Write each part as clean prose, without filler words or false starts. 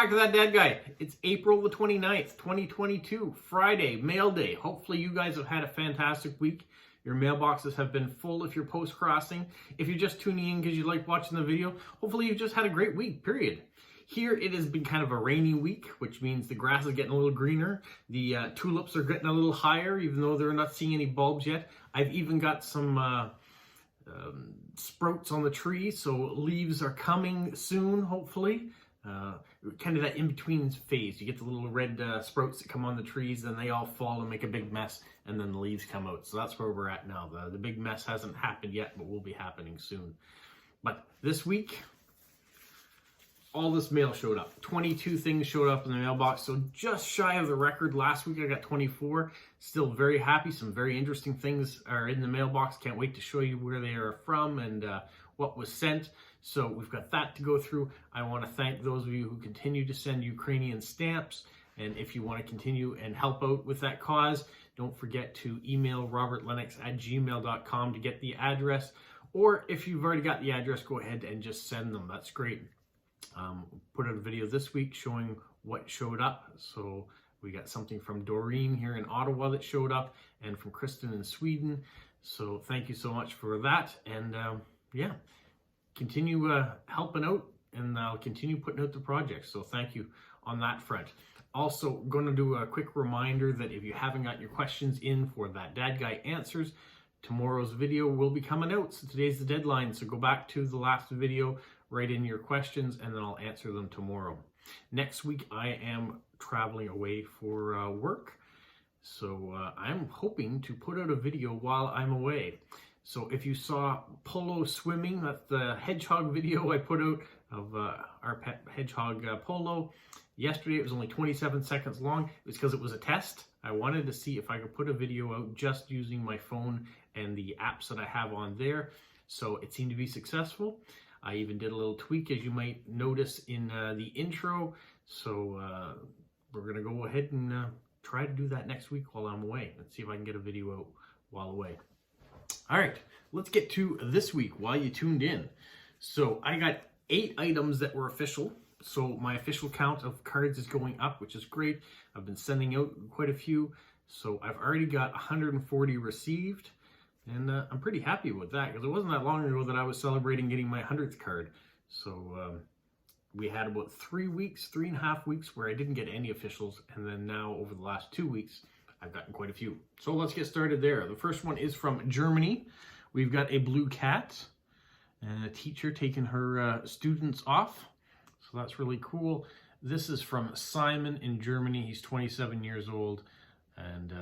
back to that dad guy. It's April the 29th, 2022, Friday, mail day. Hopefully you guys have had a fantastic week. Your mailboxes have been full if you're post-crossing. If you're just tuning in because you like watching the video, hopefully you've just had a great week, period. Here it has been kind of a rainy week, which means the grass is getting a little greener. The tulips are getting a little higher, even though they're not seeing any bulbs yet. I've even got some sprouts on the tree, so leaves are coming soon, hopefully. Kind of that in-between phase. You get the little red sprouts that come on the trees, then they all fall and make a big mess, and then the leaves come out. So that's where we're at now. The big mess hasn't happened yet, but will be happening soon. But this week, all this mail showed up. 22 things showed up in the mailbox, so just shy of the record. Last week I got 24. Still very happy. Some very interesting things are in the mailbox. Can't wait to show you where they are from and what was sent. So we've got that to go through. I want to thank those of you who continue to send Ukrainian stamps. And if you want to continue and help out with that cause, don't forget to email robertlennox@gmail.com to get the address. Or if you've already got the address, go ahead and just send them. That's great. Put out a video this week showing what showed up. So we got something from Doreen here in Ottawa that showed up, and from Kristen in Sweden. So thank you so much for that. And yeah, continue helping out, and I'll continue putting out the projects. So thank you on that front. Also, going to do a quick reminder that if you haven't got your questions in for that Dad Guy Answers, tomorrow's video will be coming out. So today's the deadline. So go back to the last video, write in your questions, and then I'll answer them tomorrow. Next week, I am traveling away for work. So I'm hoping to put out a video while I'm away. So if you saw Polo swimming, that's the hedgehog video I put out of our pet hedgehog Polo. Yesterday, it was only 27 seconds long. It was because it was a test. I wanted to see if I could put a video out just using my phone and the apps that I have on there. So it seemed to be successful. I even did a little tweak, as you might notice in the intro. So we're going to go ahead and try to do that next week while I'm away. Let's see if I can get a video out while away. All right, let's get to this week while you tuned in. So I got 8 items that were official. So my official count of cards is going up, which is great. I've been sending out quite a few. So I've already got 140 received. And I'm pretty happy with that, because it wasn't that long ago that I was celebrating getting my 100th card. So we had about 3.5 weeks where I didn't get any officials. And then now over the last 2 weeks, I've gotten quite a few. So let's get started there. The first one is from Germany. We've got a blue cat and a teacher taking her students off. So that's really cool. This is from Simon in Germany. He's 27 years old, and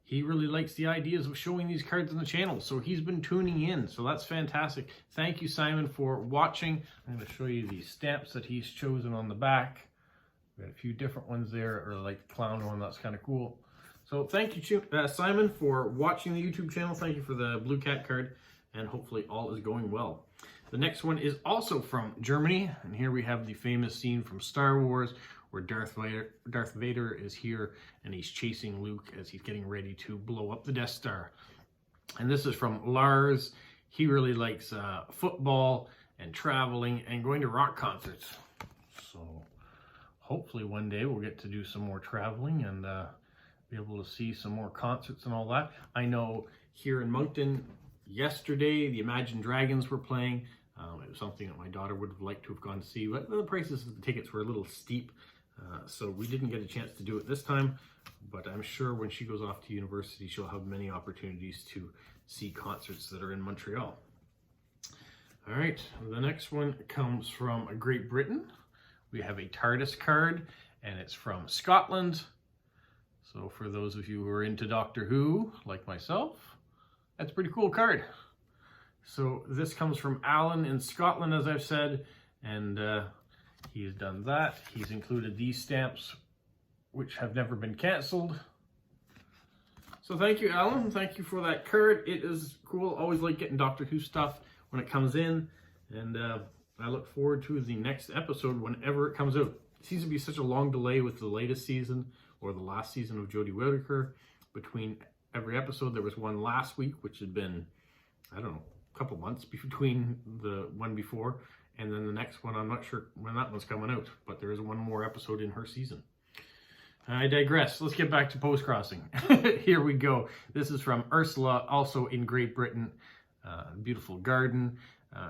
he really likes the ideas of showing these cards on the channel. So he's been tuning in. So that's fantastic. Thank you, Simon, for watching. I'm going to show you the stamps that he's chosen on the back. We've got a few different ones there, or like the clown one. That's kind of cool. So thank you, Simon, for watching the YouTube channel. Thank you for the blue cat card, and hopefully all is going well. The next one is also from Germany, and here we have the famous scene from Star Wars where Darth Vader is here, and he's chasing Luke as he's getting ready to blow up the Death Star. And this is from Lars. He really likes football and traveling and going to rock concerts. So hopefully one day we'll get to do some more traveling and be able to see some more concerts and all that. I know here in Moncton, yesterday, the Imagine Dragons were playing. It was something that my daughter would have liked to have gone to see, but the prices of the tickets were a little steep, so we didn't get a chance to do it this time. But I'm sure when she goes off to university, she'll have many opportunities to see concerts that are in Montreal. All right, the next one comes from Great Britain. We have a TARDIS card, and it's from Scotland. So for those of you who are into Doctor Who, like myself, that's a pretty cool card. So this comes from Alan in Scotland, as I've said, and he's done that. He's included these stamps, which have never been canceled. So thank you, Alan. Thank you for that card. It is cool. Always like getting Doctor Who stuff when it comes in, and I look forward to the next episode whenever it comes out. It seems to be such a long delay with the latest season, or the last season of Jodie Whittaker. Between every episode, there was one last week, which had been, I don't know, a couple months between the one before, And then the next one, I'm not sure when that one's coming out, but there is one more episode in her season. I digress. Let's get back to post-crossing. Here we go. This is from Ursula, also in Great Britain. Beautiful garden.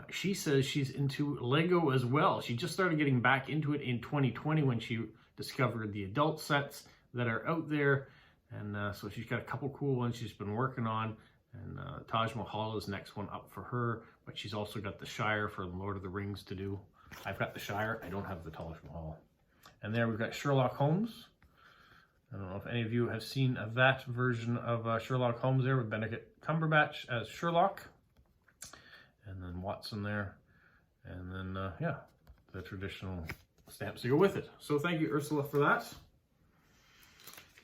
She says she's into Lego as well. She just started getting back into it in 2020 when she discovered the adult sets that are out there. And so she's got a couple cool ones she's been working on. And Taj Mahal is next one up for her. But she's also got the Shire for Lord of the Rings to do. I've got the Shire. I don't have the Taj Mahal. And there we've got Sherlock Holmes. I don't know if any of you have seen that version of Sherlock Holmes there with Benedict Cumberbatch as Sherlock. And then Watson there. And then, yeah, the traditional stamps to go with it. So thank you, Ursula, for that.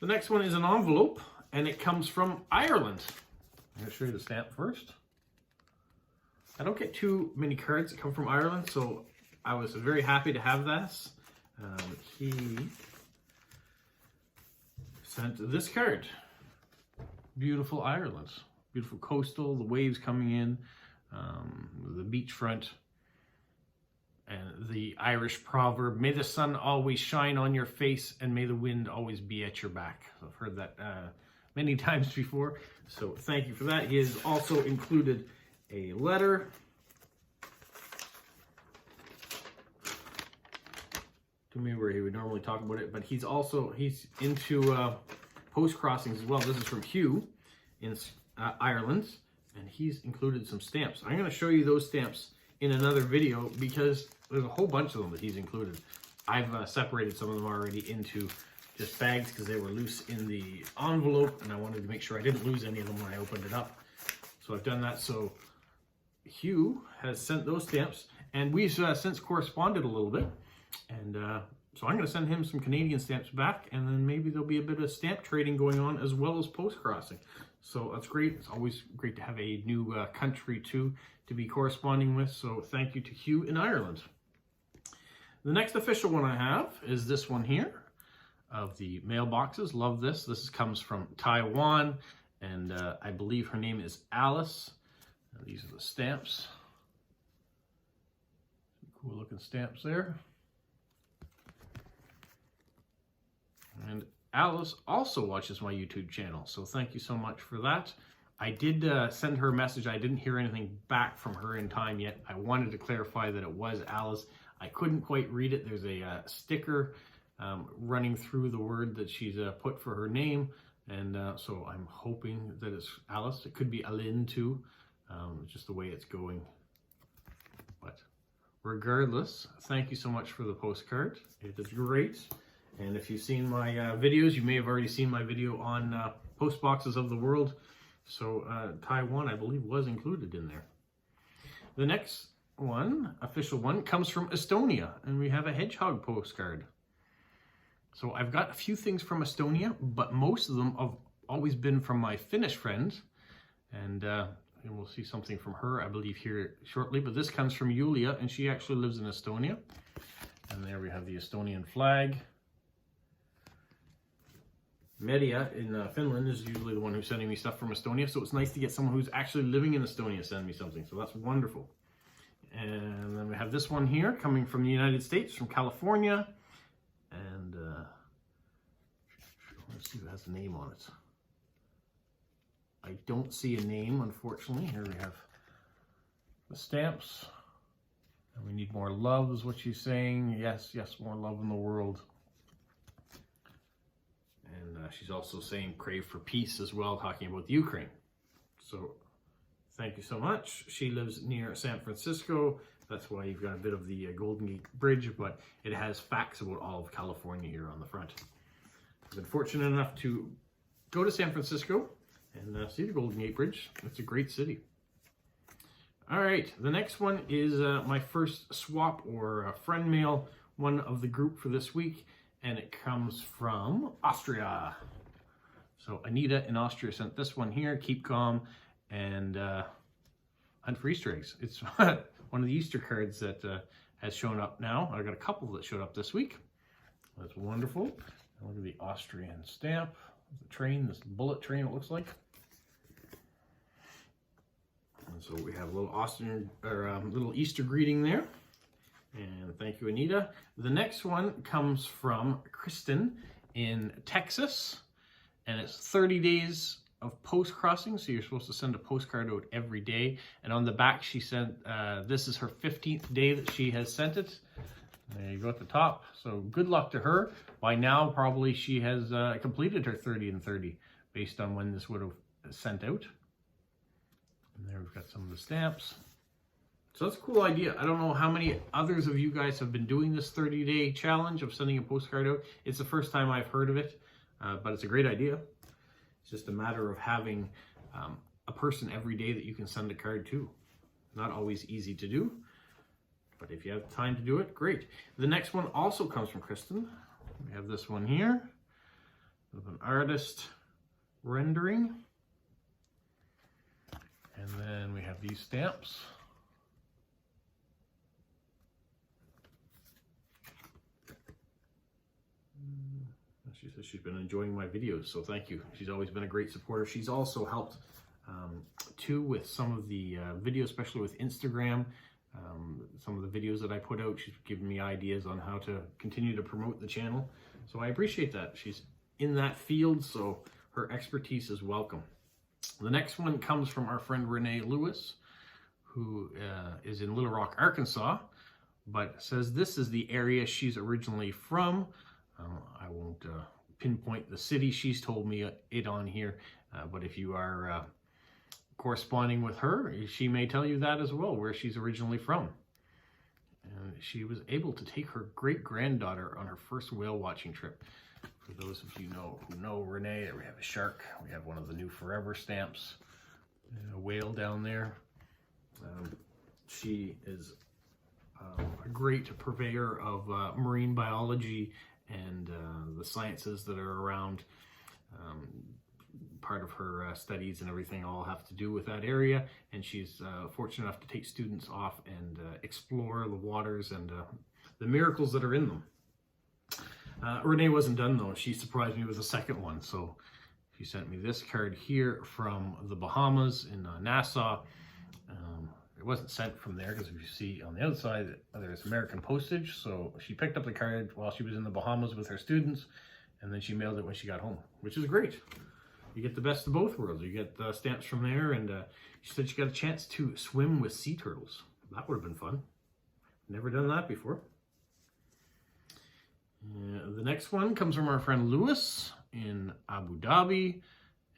The next one is an envelope, and it comes from Ireland. I'm going to show you the stamp first. I don't get too many cards that come from Ireland, so I was very happy to have this. He sent this card. Beautiful Ireland. Beautiful coastal, the waves coming in, the beachfront, and the Irish proverb, may the sun always shine on your face and may the wind always be at your back. I've heard that many times before, so thank you for that. He has also included a letter to me where he would normally talk about it, but he's into post crossings as well. This is from Hugh in Ireland, and he's included some stamps. I'm going to show you those stamps in another video because there's a whole bunch of them that he's included. I've separated some of them already into just bags because they were loose in the envelope, and I wanted to make sure I didn't lose any of them when I opened it up. So I've done that. So Hugh has sent those stamps, and we've since corresponded a little bit. And so I'm going to send him some Canadian stamps back, and then maybe there'll be a bit of stamp trading going on as well as post-crossing. So that's great. It's always great to have a new country too to be corresponding with. So thank you to Hugh in Ireland. The next official one I have is this one here of the mailboxes. Love this. This comes from Taiwan, and I believe her name is Alice. And these are the stamps. Cool looking stamps there. And Alice also watches my YouTube channel, so thank you so much for that. I did send her a message. I didn't hear anything back from her in time yet. I wanted to clarify that it was Alice. I couldn't quite read it. There's a sticker running through the word that she's put for her name, and so I'm hoping that it's Alice. It could be Aline too, just the way it's going. But regardless, thank you so much for the postcard. It is great. And if you've seen my videos, you may have already seen my video on post boxes of the world. So Taiwan, I believe, was included in there. The next one, official one, comes from Estonia, and we have a hedgehog postcard. So I've got a few things from Estonia, but most of them have always been from my Finnish friends. And we'll see something from her, I believe, here shortly. But this comes from Julia, and she actually lives in Estonia. And there we have the Estonian flag. Media in Finland is usually the one who's sending me stuff from Estonia, so it's nice to get someone who's actually living in Estonia send me something, so that's wonderful. And then we have this one here coming from the United States, from California, and let's see if it has a name on it. I don't see a name, unfortunately. Here we have the stamps, and we need more love is what she's saying. Yes, yes, more love in the world. And she's also saying crave for peace as well, talking about the Ukraine. So thank you so much. She lives near San Francisco. That's why you've got a bit of the Golden Gate Bridge, but it has facts about all of California here on the front. I've been fortunate enough to go to San Francisco and see the Golden Gate Bridge. It's a great city. All right, the next one is my first swap or friend mail, one of the group for this week. And it comes from Austria. So Anita in Austria sent this one here, Keep Calm, and Hunt for Easter eggs. It's one of the Easter cards that has shown up now. I got a couple that showed up this week. That's wonderful. And look at the Austrian stamp. The train, this bullet train it looks like. And so we have a little Austrian, or little Easter greeting there. And thank you, Anita. The next one comes from Kristen in Texas, and it's 30 days of post crossing. So you're supposed to send a postcard out every day. And on the back, she sent, this is her 15th day that she has sent it. There you go at the top. So good luck to her. By now, probably she has completed her 30 and 30 based on when this would have sent out. And there we've got some of the stamps. So that's a cool idea. I don't know how many others of you guys have been doing this 30-day challenge of sending a postcard out. It's the first time I've heard of it, but it's a great idea. It's just a matter of having a person every day that you can send a card to. Not always easy to do, but if you have time to do it, great. The next one also comes from Kristen. We have this one here of an artist rendering. And then we have these stamps. She says she's been enjoying my videos, so thank you. She's always been a great supporter. She's also helped too with some of the videos, especially with Instagram. Some of the videos that I put out, she's given me ideas on how to continue to promote the channel. So I appreciate that. She's in that field, so her expertise is welcome. The next one comes from our friend Renee Lewis, who is in Little Rock, Arkansas, but says this is the area she's originally from. I won't pinpoint the city. She's told me it on here, but if you are corresponding with her, she may tell you that as well, where she's originally from. And she was able to take her great-granddaughter on her first whale watching trip. For those of you who know Renee, we have a shark. We have one of the new Forever stamps. A whale down there. She is a great purveyor of marine biology and the sciences that are around. Part of her studies and everything all have to do with that area, and she's fortunate enough to take students off and explore the waters and the miracles that are in them. Renee wasn't done though. She surprised me with a second one. So she sent me this card here from the Bahamas in Nassau. It wasn't sent from there because if you see on the other side, there's American postage. So she picked up the card while she was in the Bahamas with her students, and then she mailed it when she got home, which is great. You get the best of both worlds. You get stamps from there, and she said she got a chance to swim with sea turtles. That would have been fun. Never done that before. The next one comes from our friend Lewis in Abu Dhabi,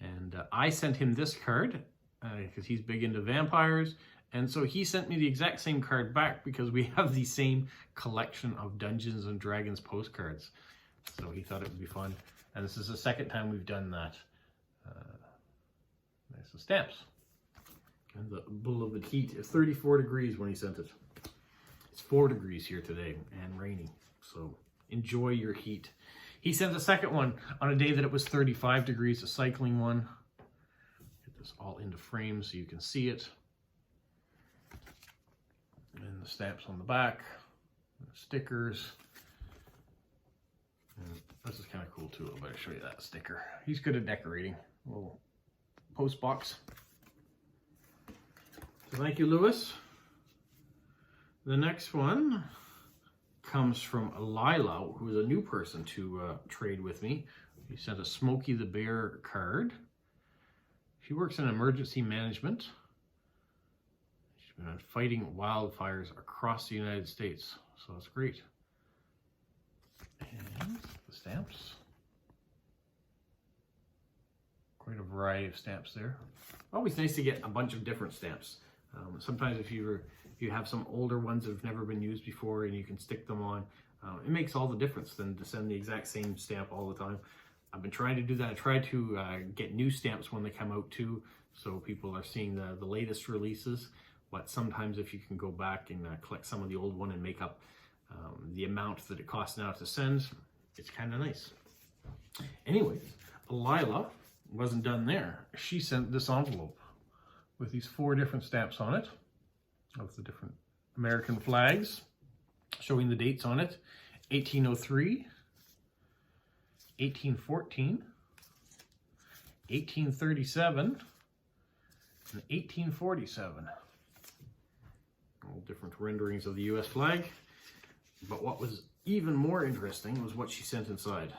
and I sent him this card because he's big into vampires, and so he sent me the exact same card back because we have the same collection of Dungeons and Dragons postcards. So he thought it would be fun, and this is the second time we've done that. There's the stamps. And the bull of the heat is 34 degrees when he sent it. It's 4 degrees here today and rainy, so enjoy your heat. He sent the second one on a day that it was 35 degrees, a cycling one. Get this all into frame so you can see it. And the stamps on the back, the stickers. And this is kind of cool too. I better show you that sticker. He's good at decorating. A little post box. So thank you, Lewis. The next one comes from Lila, who is a new person to trade with me. He sent a Smokey the Bear card. She works in emergency management. She's been fighting wildfires across the United States, so that's great. And the stamps. Quite a variety of stamps there. Always nice to get a bunch of different stamps. Sometimes if you have some older ones that have never been used before and you can stick them on, it makes all the difference than to send the exact same stamp all the time. I've been trying to do that. I try to get new stamps when they come out too, so people are seeing the latest releases. But sometimes if you can go back and collect some of the old one and make up the amount that it costs now to send, it's kind of nice. Anyways, Lila wasn't done there. She sent this envelope with these 4 different stamps on it of the different American flags, showing the dates on it: 1803, 1814, 1837, and 1847. All different renderings of the U.S. flag. But what was even more interesting was what she sent inside.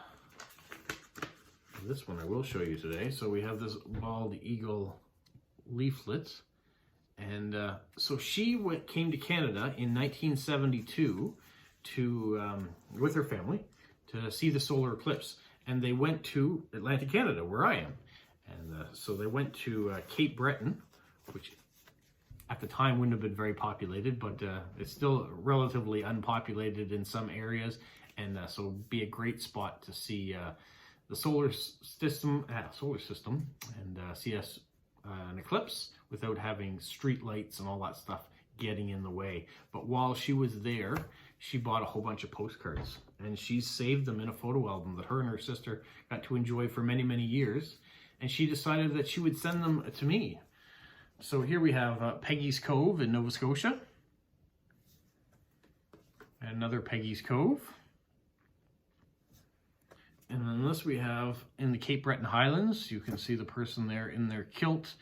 This one I will show you today. So we have this bald eagle leaflet. And so she came to Canada in 1972 with her family to see the solar eclipse. And they went to Atlantic Canada, where I am. And so they went to Cape Breton, which at the time wouldn't have been very populated, but it's still relatively unpopulated in some areas. And so it'd be a great spot to see the solar system and see an eclipse without having street lights and all that stuff getting in the way. But while she was there, she bought a whole bunch of postcards, and she saved them in a photo album that her and her sister got to enjoy for many, many years. And she decided that she would send them to me. So here we have Peggy's Cove in Nova Scotia. And another Peggy's Cove. And then this we have in the Cape Breton Highlands. You can see the person there in their kilt.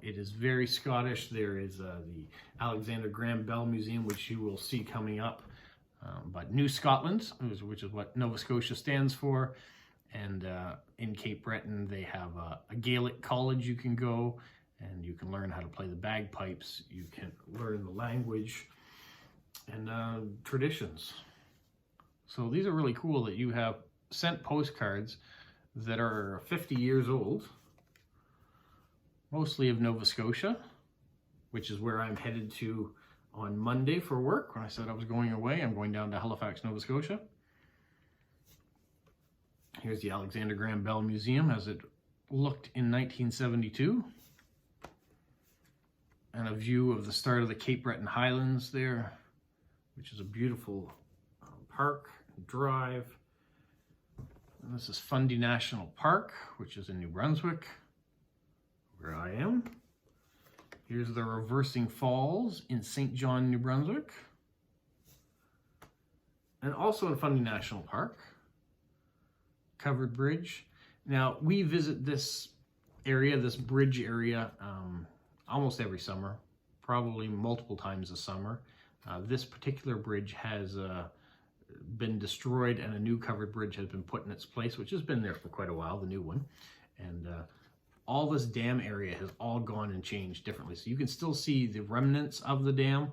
It is very Scottish. There is the Alexander Graham Bell Museum, which you will see coming up. But New Scotland, which is what Nova Scotia stands for. And in Cape Breton, they have a Gaelic college you can go, and you can learn how to play the bagpipes. You can learn the language and traditions. So these are really cool that you have sent postcards that are 50 years old, mostly of Nova Scotia, which is where I'm headed to on Monday for work. When I said I was going away, I'm going down to Halifax, Nova Scotia. Here's the Alexander Graham Bell Museum as it looked in 1972. And a view of the start of the Cape Breton Highlands there, which is a beautiful park, drive. And this is Fundy National Park, which is in New Brunswick, where I am. Here's the Reversing Falls in St. John, New Brunswick. And also in Fundy National Park, Covered Bridge. Now, we visit this area, this bridge area, almost every summer, probably multiple times a summer. This particular bridge has been destroyed and a new covered bridge has been put in its place, which has been there for quite a while, the new one. And all this dam area has all gone and changed differently. So you can still see the remnants of the dam,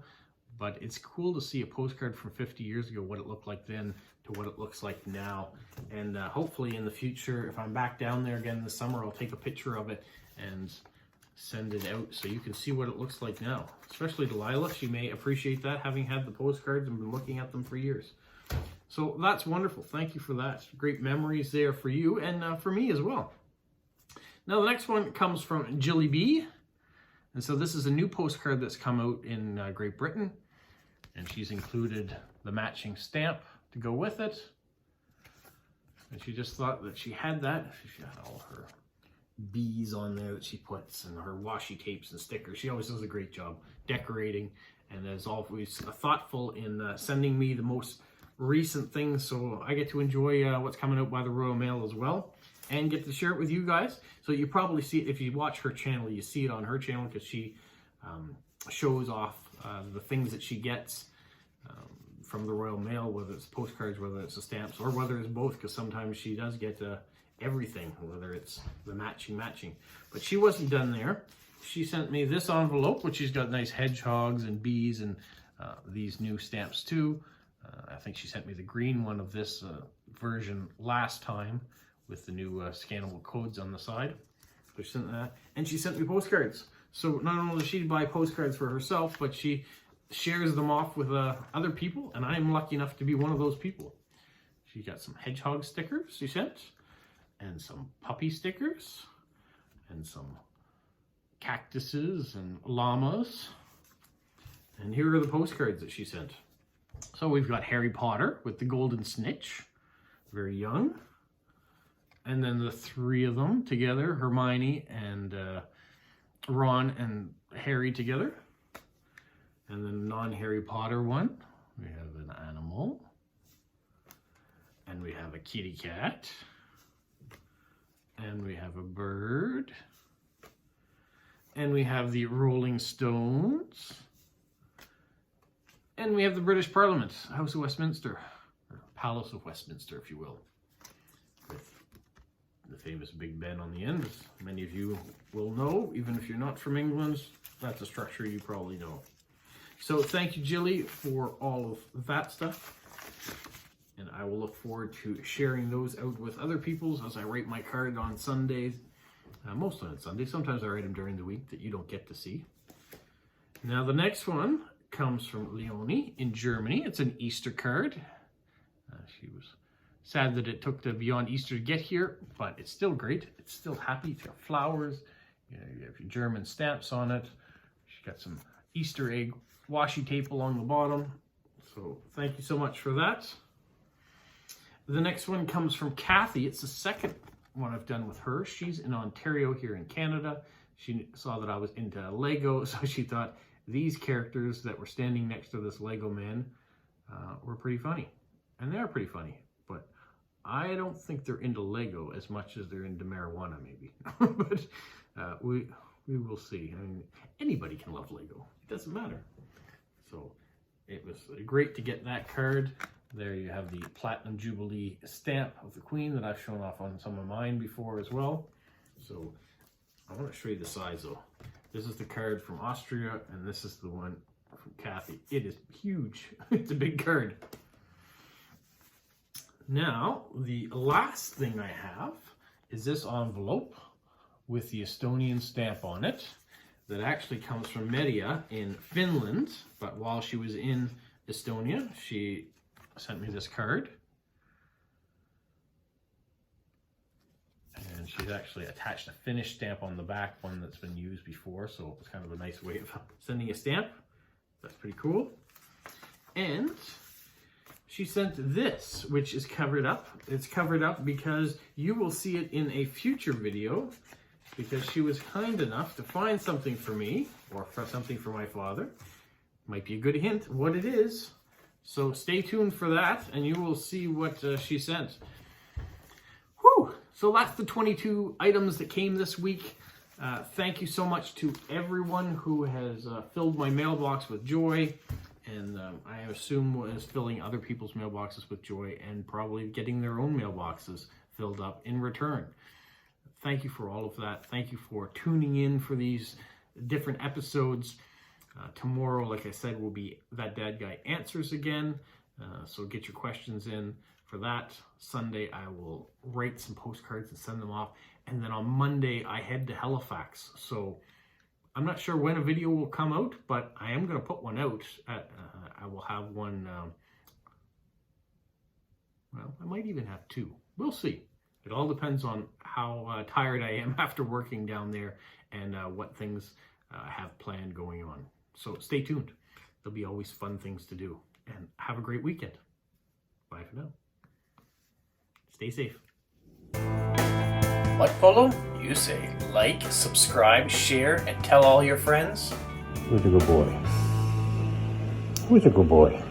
but it's cool to see a postcard from 50 years ago, what it looked like then to what it looks like now. And hopefully in the future, if I'm back down there again this summer, I'll take a picture of it and send it out so you can see what it looks like now. Especially Delilah, she may appreciate that, having had the postcards and been looking at them for years. So that's wonderful. Thank you for that. Great memories there for you and for me as well. Now the next one comes from Jilly B. And so this is a new postcard that's come out in Great Britain. And she's included the matching stamp to go with it. And she just thought that she had that. She had all her bees on there that she puts and her washi tapes and stickers. She always does a great job decorating and is always thoughtful in sending me the most recent things, so I get to enjoy what's coming out by the Royal Mail as well and get to share it with you guys. So you probably see it if you watch her channel. You see it on her channel because she shows off the things that she gets from the Royal Mail, whether it's postcards, whether it's the stamps, or whether it's both, because sometimes she does get everything, whether it's the matching. But she wasn't done there. She sent me this envelope, which has got nice hedgehogs and bees and these new stamps too. I think she sent me the green one of this version last time with the new scannable codes on the side. So she sent that. And she sent me postcards. So not only does she buy postcards for herself, but she shares them off with other people. And I'm lucky enough to be one of those people. She got some hedgehog stickers she sent. And some puppy stickers. And some cactuses and llamas. And here are the postcards that she sent. So we've got Harry Potter with the golden snitch, very young. And then the three of them together, Hermione and Ron and Harry together. And then non-Harry Potter one, we have an animal. And we have a kitty cat. And we have a bird. And we have the Rolling Stones. And we have the British Parliament, House of Westminster, or Palace of Westminster, if you will, with the famous Big Ben on the end, as many of you will know. Even if you're not from England, that's a structure you probably know. So thank you, Jilly, for all of that stuff. And I will look forward to sharing those out with other people as I write my card on Sundays. Mostly on Sundays. Sometimes I write them during the week that you don't get to see. Now the next one comes from Leonie in Germany. It's an Easter card. She was sad that it took to beyond Easter to get here, but it's still great. It's still happy. It's got flowers. You have your German stamps on it. She's got some Easter egg washi tape along the bottom. So thank you so much for that. The next one comes from Kathy. It's the second one I've done with her. She's in Ontario here in Canada. She saw that I was into Lego, so she thought these characters that were standing next to this Lego man were pretty funny. And they are pretty funny, but I don't think they're into Lego as much as they're into marijuana, maybe. But we will see. I mean, anybody can love Lego. It doesn't matter. So it was great to get that card. There you have the Platinum Jubilee stamp of the Queen that I've shown off on some of mine before as well. So I want to show you the size though. This is the card from Austria, and this is the one from Kathy. It is huge. It's a big card. Now, the last thing I have is this envelope with the Estonian stamp on it that actually comes from Merja in Finland. But while she was in Estonia, she sent me this card. And she's actually attached a Finnish stamp on the back, one that's been used before, so it's kind of a nice way of sending a stamp. That's pretty cool. And she sent this, which is covered up. It's covered up because you will see it in a future video, because she was kind enough to find something for me, or for something for my father. Might be a good hint what it is. So stay tuned for that, and you will see what she sent. Whew! So that's the 22 items that came this week. Thank you so much to everyone who has filled my mailbox with joy, and I assume was filling other people's mailboxes with joy, and probably getting their own mailboxes filled up in return. Thank you for all of that. Thank you for tuning in for these different episodes. Tomorrow, like I said, will be That Dad Guy Answers again. So get your questions in for that. Sunday, I will write some postcards and send them off. And then on Monday, I head to Halifax. So I'm not sure when a video will come out, but I am going to put one out. I will have one, well, I might even have two. We'll see. It all depends on how tired I am after working down there, and what things I have planned going on. So stay tuned. There'll be always fun things to do. And have a great weekend. Bye for now. Stay safe. What, Polo? You say like, subscribe, share, and tell all your friends. Who's a good boy? Who's a good boy?